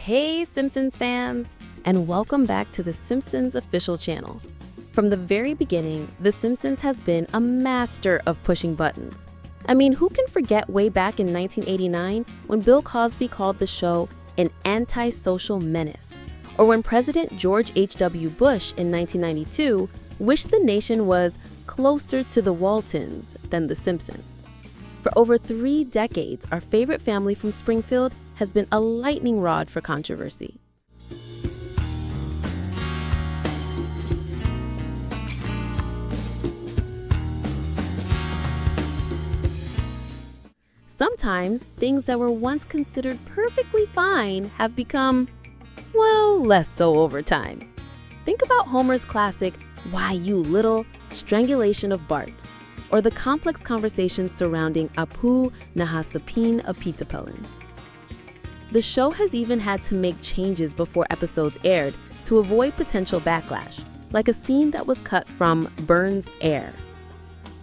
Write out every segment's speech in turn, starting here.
Hey Simpsons fans, and welcome back to the Simpsons official channel. From the very beginning, The Simpsons has been a master of pushing buttons. I mean, who can forget way back in 1989 when Bill Cosby called the show an anti-social menace? Or when President George H.W. Bush in 1992 wished the nation was closer to the Waltons than The Simpsons. For over 3 decades, our favorite family from Springfield has been a lightning rod for controversy. Sometimes, things that were once considered perfectly fine have become, well, less so over time. Think about Homer's classic, "Why you little," strangulation of Bart, or the complex conversations surrounding Apu Nahasapin Apitapelin. The show has even had to make changes before episodes aired to avoid potential backlash, like a scene that was cut from Burns' Air.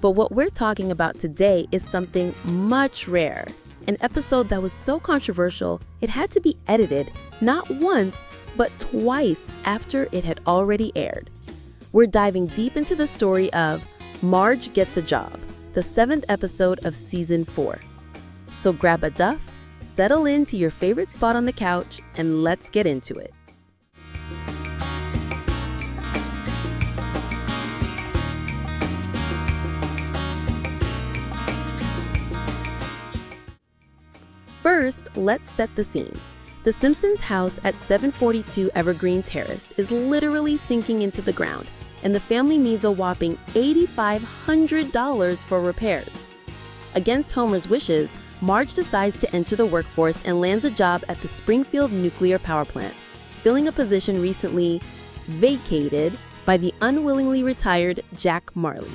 But what we're talking about today is something much rarer, an episode that was so controversial it had to be edited not once, but twice after it had already aired. We're diving deep into the story of Marge Gets a Job, the 7th episode of Season 4. So grab a duff, settle into your favorite spot on the couch, and let's get into it. First, let's set the scene. The Simpsons' house at 742 Evergreen Terrace is literally sinking into the ground, and the family needs a whopping $8,500 for repairs. Against Homer's wishes, Marge decides to enter the workforce and lands a job at the Springfield nuclear power plant, filling a position recently vacated by the unwillingly retired Jack Marley.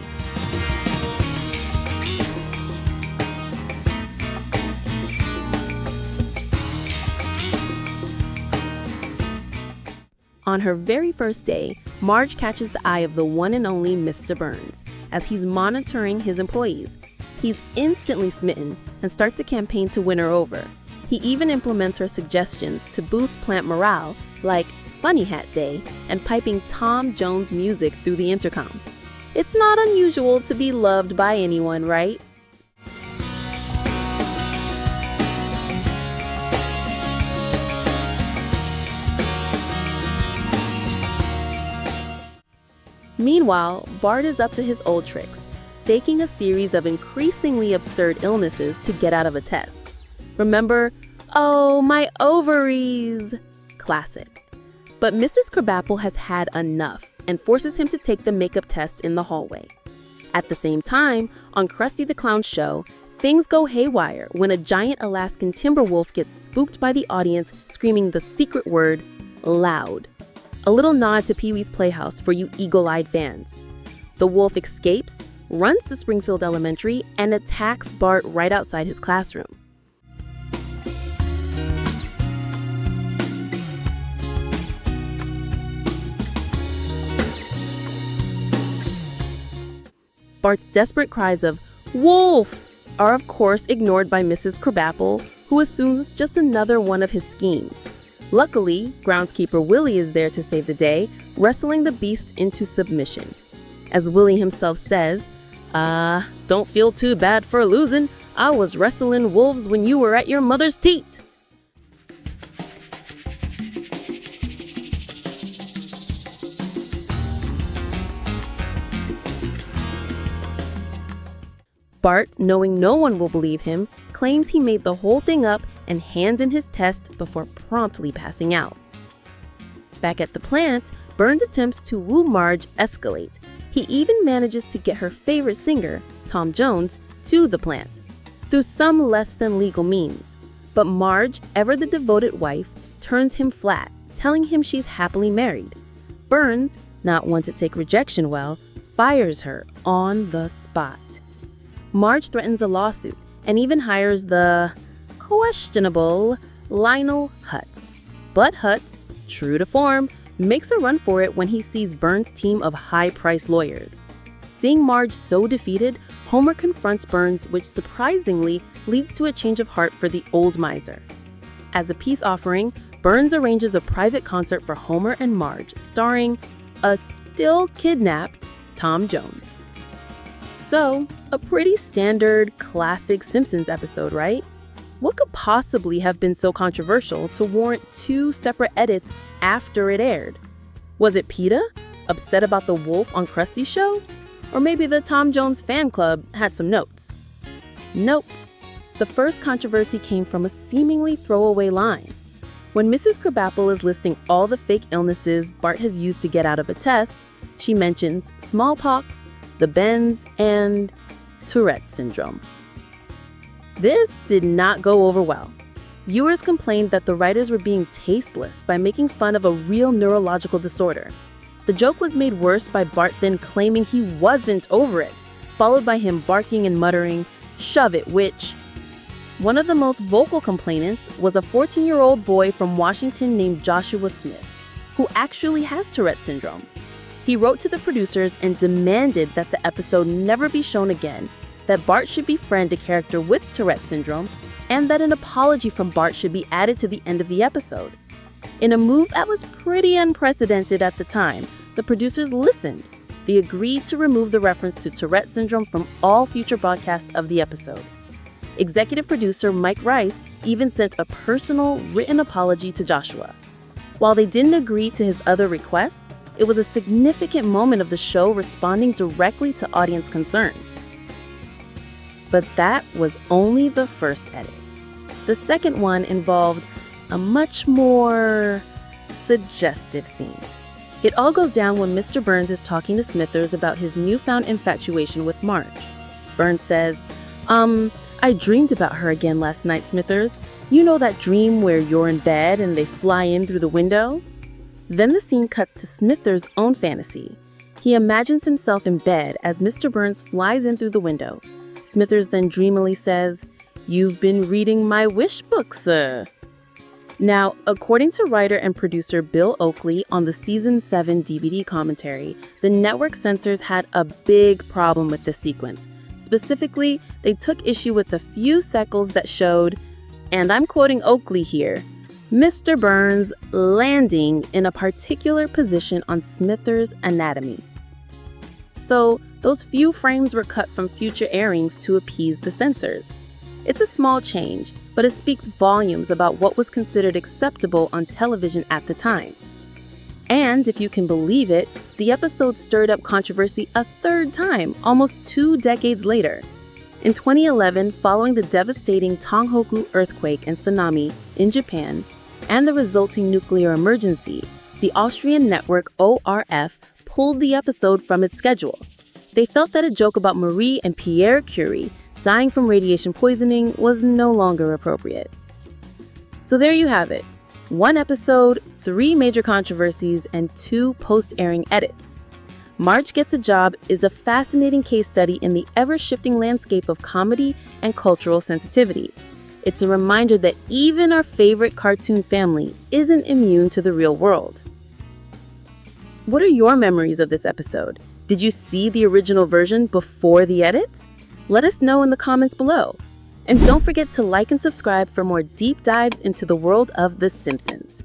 On her very first day, Marge catches the eye of the one and only Mr. Burns as he's monitoring his employees. He's instantly smitten and starts a campaign to win her over. He even implements her suggestions to boost plant morale, like Funny Hat Day and piping Tom Jones music through the intercom. It's not unusual to be loved by anyone, right? Meanwhile, Bart is up to his old tricks, faking a series of increasingly absurd illnesses to get out of a test. Remember, "Oh, my ovaries!" Classic. But Mrs. Krabappel has had enough and forces him to take the makeup test in the hallway. At the same time, on Krusty the Clown's show, things go haywire when a giant Alaskan timber wolf gets spooked by the audience screaming the secret word, loud. A little nod to Pee-wee's Playhouse for you eagle-eyed fans. The wolf escapes, runs to Springfield Elementary, and attacks Bart right outside his classroom. Bart's desperate cries of "Wolf!" are of course ignored by Mrs. Krabappel, who assumes it's just another one of his schemes. Luckily, groundskeeper Willie is there to save the day, wrestling the beast into submission. As Willie himself says, "Don't feel too bad for losing. I was wrestling wolves when you were at your mother's teat." Bart, knowing no one will believe him, claims he made the whole thing up and hand in his test before promptly passing out. Back at the plant, Burns' attempts to woo Marge escalate. He even manages to get her favorite singer, Tom Jones, to the plant, through some less than legal means. But Marge, ever the devoted wife, turns him flat, telling him she's happily married. Burns, not one to take rejection well, fires her on the spot. Marge threatens a lawsuit and even hires the questionable Lionel Hutz. But Hutz, true to form, makes a run for it when he sees Burns' team of high-priced lawyers. Seeing Marge so defeated, Homer confronts Burns, which surprisingly leads to a change of heart for the old miser. As a peace offering, Burns arranges a private concert for Homer and Marge, starring a still kidnapped Tom Jones. So, a pretty standard, classic Simpsons episode, right? What could possibly have been so controversial to warrant 2 separate edits after it aired? Was it PETA, upset about the wolf on Krusty's show? Or maybe the Tom Jones fan club had some notes? Nope. The first controversy came from a seemingly throwaway line. When Mrs. Krabappel is listing all the fake illnesses Bart has used to get out of a test, she mentions smallpox, the bends, and Tourette's syndrome. This did not go over well. Viewers complained that the writers were being tasteless by making fun of a real neurological disorder. The joke was made worse by Bart then claiming he wasn't over it, followed by him barking and muttering, "Shove it, witch." One of the most vocal complainants was a 14-year-old boy from Washington named Joshua Smith, who actually has Tourette's syndrome. He wrote to the producers and demanded that the episode never be shown again, that Bart should befriend a character with Tourette's syndrome, and that an apology from Bart should be added to the end of the episode. In a move that was pretty unprecedented at the time, the producers listened. They agreed to remove the reference to Tourette's syndrome from all future broadcasts of the episode. Executive producer Mike Rice even sent a personal written apology to Joshua. While they didn't agree to his other requests, it was a significant moment of the show responding directly to audience concerns. But that was only the first edit. The second one involved a much more suggestive scene. It all goes down when Mr. Burns is talking to Smithers about his newfound infatuation with Marge. Burns says, I dreamed about her again last night, Smithers. You know that dream where you're in bed and they fly in through the window? Then the scene cuts to Smithers' own fantasy. He imagines himself in bed as Mr. Burns flies in through the window. Smithers then dreamily says, "You've been reading my wish book, sir." Now, according to writer and producer Bill Oakley on the Season 7 DVD commentary, the network censors had a big problem with this sequence. Specifically, they took issue with a few sections that showed, and I'm quoting Oakley here, Mr. Burns landing in a particular position on Smithers' anatomy. So, those few frames were cut from future airings to appease the censors. It's a small change, but it speaks volumes about what was considered acceptable on television at the time. And if you can believe it, the episode stirred up controversy a third time, almost 2 decades later. In 2011, following the devastating Tonghoku earthquake and tsunami in Japan and the resulting nuclear emergency, the Austrian network ORF pulled the episode from its schedule. They felt that a joke about Marie and Pierre Curie dying from radiation poisoning was no longer appropriate. So there you have it. 1 episode, 3 major controversies, and 2 post-airing edits. Marge Gets a Job is a fascinating case study in the ever-shifting landscape of comedy and cultural sensitivity. It's a reminder that even our favorite cartoon family isn't immune to the real world. What are your memories of this episode? Did you see the original version before the edits? Let us know in the comments below. And don't forget to like and subscribe for more deep dives into the world of The Simpsons.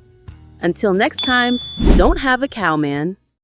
Until next time, don't have a cow, man.